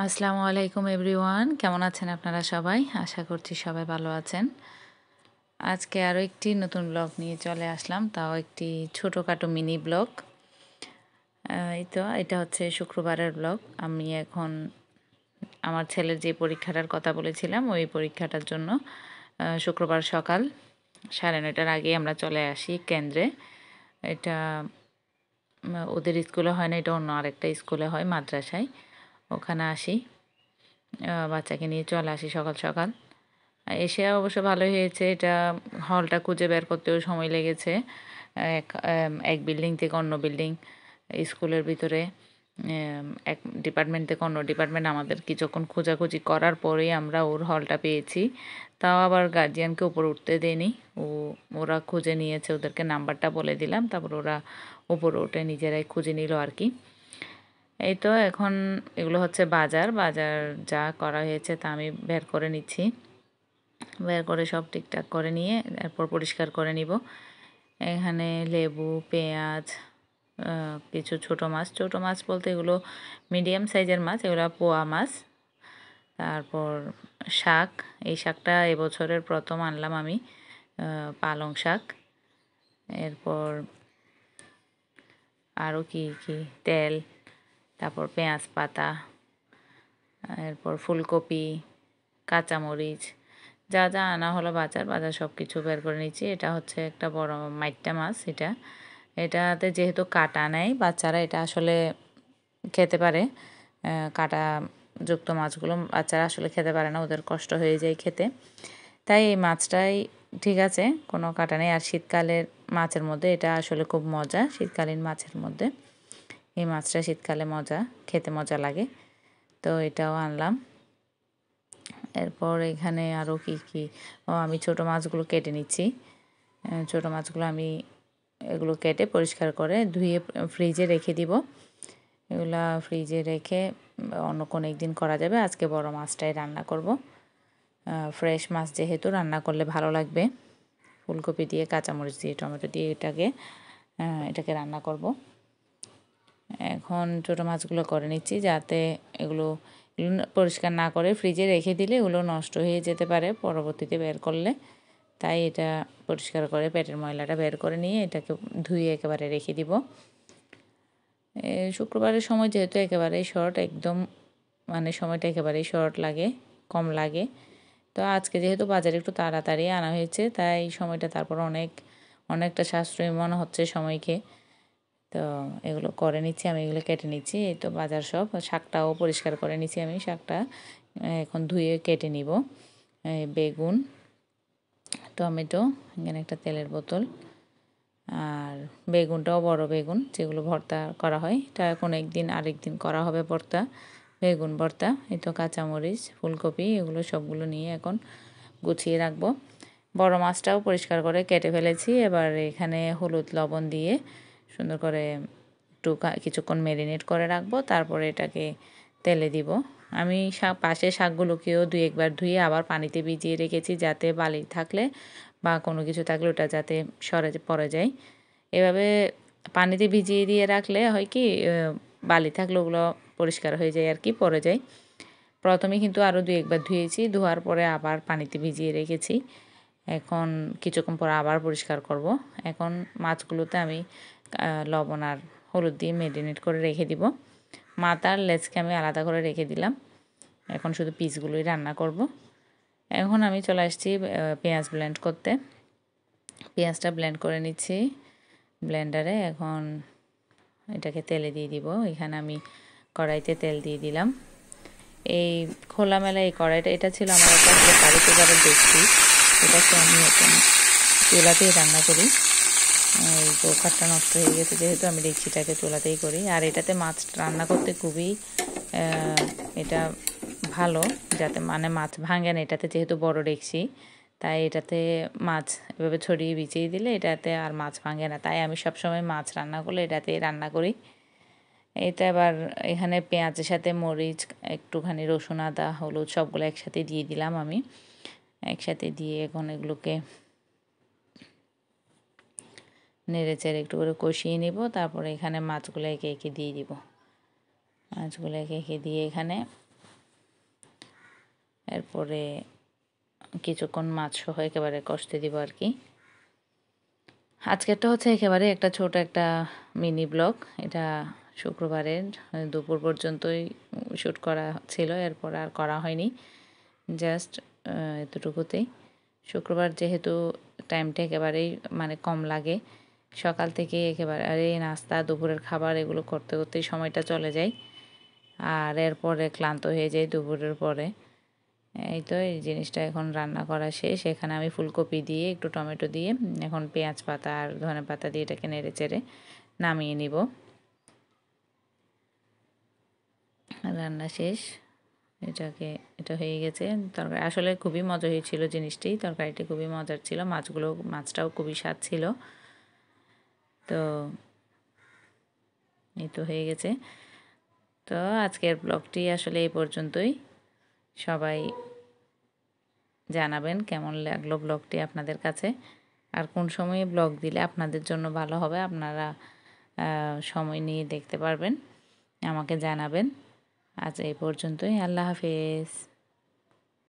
আসসালামু আলাইকুম এভরিওয়ান, কেমন আছেন আপনারা সবাই? আশা করছি সবাই ভালো আছেন। আজকে আরও একটি নতুন ব্লগ নিয়ে চলে আসলাম, তাও একটি ছোটোখাটো মিনি ব্লগ। এটা হচ্ছে শুক্রবারের ব্লগ। আমি এখন আমার ছেলের যে পরীক্ষাটার কথা বলেছিলাম ওই পরীক্ষাটার জন্য শুক্রবার সকাল 9:30টার আগে আমরা চলে আসি কেন্দ্রে। এটা ওদের স্কুলে হয় না, এটা অন্য আরেকটা স্কুলে হয়, মাদ্রাসায়। ওখানে আসি, বাচ্চাকে নিয়ে চলে আসি সকাল সকাল। এসে অবশ্য ভালোই হয়েছে, এটা হলটা খুঁজে বের করতেও সময় লেগেছে। এক বিল্ডিং থেকে অন্য বিল্ডিং, স্কুলের ভিতরে এক ডিপার্টমেন্ট থেকে অন্য ডিপার্টমেন্ট আমাদের কিছুক্ষণ খোঁজাখুঁজি করার পরেই আমরা ওর হলটা পেয়েছি। তাও আবার গার্জিয়ানকে উপরে উঠতে দেয়নি, ওরা খুঁজে নিয়েছে, ওদেরকে নাম্বারটা বলে দিলাম, তারপর ওরা উপরে উঠে নিজেরাই খুঁজে নিল আর কি। এই তো এখন এগুলো হচ্ছে বাজার যা করা হয়েছে তা আমি বের করে নিচ্ছি। বের করে সব ঠিকঠাক করে নিয়ে এরপর পরিষ্কার করে নিব। এখানে লেবু, পেঁয়াজ, কিছু ছোটো মাছ বলতে এগুলো মিডিয়াম সাইজের মাছ, এগুলো পোয়া মাছ। তারপর শাক, এই শাকটা এবছরের প্রথম আনলাম আমি, পালং শাক। এরপর আরও কি তেল, তারপর পেঁয়াজ পাতা, এরপর ফুলকপি, কাঁচামরিচ, যা যা আনা হলো বাজার সব কিছু বের করে নিচ্ছি। এটা হচ্ছে একটা বড় মাইট্টা মাছ। এটাতে যেহেতু কাটা নেই, বাচ্চারা এটা আসলে খেতে পারে। কাটা যুক্ত মাছগুলো বাচ্চারা আসলে খেতে পারে না, ওদের কষ্ট হয়ে যায় খেতে। তাই এই মাছটাই ঠিক আছে, কোনো কাটা নেই। আর শীতকালের মাছের মধ্যে এটা আসলে খুব মজা, শীতকালীন মাছের মধ্যে এই মাছটা শীতকালে খেতে মজা লাগে। তো এটাও আনলাম। এরপর এখানে আরও আমি ছোটো মাছগুলো কেটে নিচ্ছি। ছোটো মাছগুলো আমি এগুলো কেটে পরিষ্কার করে ধুয়ে ফ্রিজে রেখে দিব। এগুলা ফ্রিজে রেখে অন্য কোনো একদিন করা যাবে। আজকে বড় মাছটাই রান্না করব। ফ্রেশ মাছ যেহেতু রান্না করলে ভালো লাগবে। ফুলকপি দিয়ে, কাঁচামরিচ দিয়ে, টমেটো দিয়ে এটাকে রান্না করব। এখন ছোটো মাছগুলো করে নিচ্ছি, যাতে এগুলো পরিষ্কার না করে ফ্রিজে রেখে দিলে এগুলো নষ্ট হয়ে যেতে পারে পরবর্তীতে বের করলে। তাই এটা পরিষ্কার করে পেটের ময়লাটা বের করে নিয়ে এটাকে ধুয়ে একেবারে রেখে দিব। শুক্রবারের সময় যেহেতু একেবারেই শর্ট, একদম সময়টা একেবারেই শর্ট লাগে, কম লাগে। তো আজকে যেহেতু বাজারে একটু তাড়াতাড়ি আনা হয়েছে, তাই সময়টা তারপর অনেকটা সাশ্রয়ী মনে হচ্ছে সময়কে। তো এগুলো করে নিচ্ছি, আমি এগুলো কেটে নিচ্ছি। এই তো বাজার সব, শাকটাও পরিষ্কার করে নিচ্ছি আমি। শাকটা এখন ধুয়ে কেটে নিব। বেগুন, টমেটো, এখানে একটা তেলের বোতল, আর বেগুনটাও বড় বেগুন যেগুলো ভর্তা করা হয়, এটা এখন আরেকদিন করা হবে ভর্তা, বেগুন ভর্তা। এই তো কাঁচামরিচ, ফুলকপি, এগুলো সবগুলো নিয়ে এখন গুছিয়ে রাখবো। বড় মাছটাও পরিষ্কার করে কেটে ফেলেছি। এবার এখানে হলুদ লবণ দিয়ে সুন্দর করে একটু কিছুক্ষণ ম্যারিনেট করে রাখবো, তারপরে এটাকে তেলে দিব। আমি পাশে শাকগুলোকেও 2-1 বার ধুয়ে আবার পানিতে ভিজিয়ে রেখেছি, যাতে বালি থাকলে বা কোনো কিছু থাকলে ওটা যাতে পড়ে যায়। এভাবে পানিতে ভিজিয়ে দিয়ে রাখলে হয় কি, বালি থাকলে ওগুলো পরিষ্কার হয়ে যায় আর কি, পড়ে যায়। প্রথমে কিন্তু আরও 2-1 বার ধুয়েছি, ধোয়ার পরে আবার পানিতে ভিজিয়ে রেখেছি। এখন কিছুক্ষণ পর আবার পরিষ্কার করব। এখন মাছগুলোতে আমি লবণ আর হলুদ দিয়ে ম্যারিনেট করে রেখে দিব। মাথার লেজকে আমি আলাদা করে রেখে দিলাম। এখন শুধু পিসগুলোই রান্না করব। এখন আমি চলে আসছি পেঁয়াজ ব্লেন্ড করতে। পেঁয়াজটা ব্লেন্ড করে নিচ্ছি ব্লেন্ডারে। এখন এটাকে তেলে দিয়ে দিব। এখানে আমি কড়াইতে তেল দিয়ে দিলাম। এই খোলামেলা এই কড়াইটা, এটা ছিল আমার একটা কারি কুকারের ডেকচি। এটাকে আমি এখন চুলাতেই রান্না করি। এই কুকারটা নষ্ট হয়ে গেছে, যেহেতু আমি ডেকচিটাকে চুলাতেই করি। আর এটাতে মাছ রান্না করতে খুবই এটা ভালো, যাতে মাছ ভাঙে না। এটাতে যেহেতু বড় ডেকচি, তাই এটাতে মাছ এভাবে ছড়িয়ে বিছিয়ে দিলে এটাতে আর মাছ ভাঙে না। তাই আমি সবসময় মাছ রান্না করলে এটাতেই রান্না করি। এটা এবার এখানে পেঁয়াজের সাথে মরিচ, একটুখানি রসুন, আদা, হলুদ সবগুলো একসাথে দিয়ে দিলাম আমি। একসাথে দিয়ে এখন এগুলোকে নেড়েচেড়ে একটু করে কষিয়ে নিব। তারপরে এখানে মাছগুলো একে একে দিয়ে দিব। মাছগুলো একে একে দিয়ে এখানে এরপরে কিছুক্ষণ মাছ সহ একেবারে কষতে দিব আর কি। আজকেরটা হচ্ছে একেবারে একটা ছোট একটা মিনি ব্লগ। এটা শুক্রবারের দুপুর পর্যন্তই শ্যুট করা ছিল, এরপর আর করা হয়নি, জাস্ট এতটুকুতেই। শুক্রবার যেহেতু টাইমটা একেবারেই মানে কম লাগে, সকাল থেকে একেবারে নাস্তা দুপুরের খাবার এগুলো করতে করতেই সময়টা চলে যায়, আর এরপরে ক্লান্ত হয়ে যায় দুপুরের পরে। এই তো এই জিনিসটা এখন রান্না করা শেষ। এখানে আমি ফুলকপি দিয়ে একটু টমেটো দিয়ে এখন পেঁয়াজ পাতা আর ধনে পাতা দিয়ে এটাকে নেড়ে চেড়ে নামিয়ে নিব। রান্না শেষ, এটা হয়ে গেছে। তরকারি আসলে খুবই মজা হয়েছিল জিনিসটি, তরকারিটি খুবই মজার ছিল, মাছটাও খুবই স্বাদ ছিল। তো এই তো হয়ে গেছে। তো আজকের ব্লগটি আসলে এই পর্যন্তই। সবাই জানাবেন কেমন লাগলো ব্লগটি আপনাদের কাছে, আর কোন সময়ে ব্লগ দিলে আপনাদের জন্য ভালো হবে, আপনারা সময় নিয়ে দেখতে পারবেন, আমাকে জানাবেন। আজ এই পর্যন্তই। আল্লাহ হাফেজ।